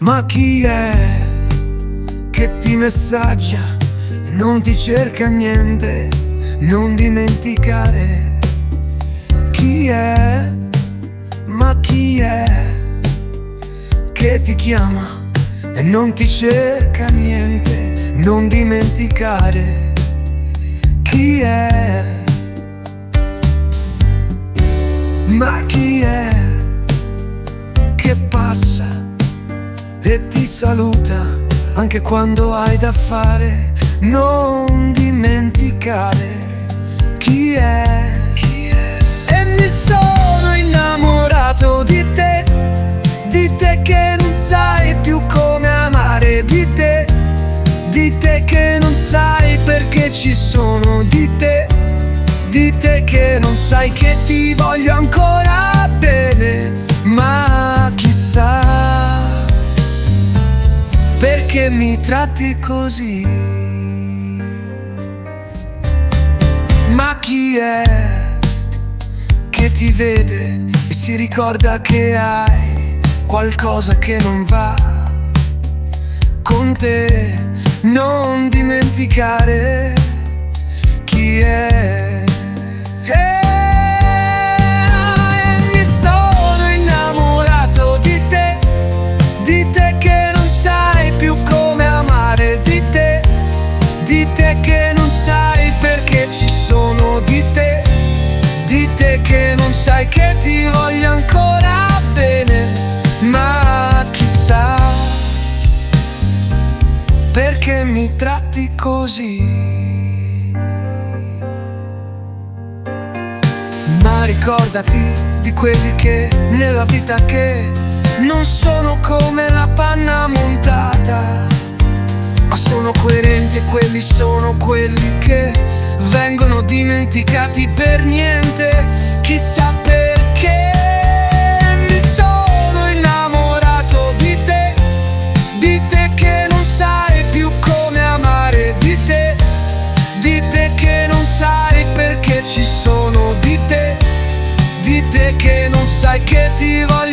Ma chi è che ti messaggia e non ti cerca niente? Non dimenticare. Chi è? Ma chi è che ti chiama e non ti cerca niente? Non dimenticare. Chi è? Ma chi è che passa e ti saluta anche quando hai da fare? Non dimenticare. Chi è? E mi sono innamorato di te che non sai più come amare, di te che non sai perché ci sono, di te che non sai che ti voglio ancora bene. Ma chissà perché mi tratti così. Ma chi è che ti vede e si ricorda che hai qualcosa che non va con te? Non dimenticare. Chi è? Mi sono innamorato di te che non sai più come amare, di te che non sai perché ci sono, di te che non sai che ti voglio ancora bene. Ma chissà perché mi tratti così. Ma ricordati di quelli che nella vita che non sono come la panna montata, ma sono coerenti, e quelli sono quelli che vengono dimenticati per niente. Chissà perché mi sono innamorato di te che non sai più come amare, di te che non sai perché ci sono, di te che non sai che ti voglio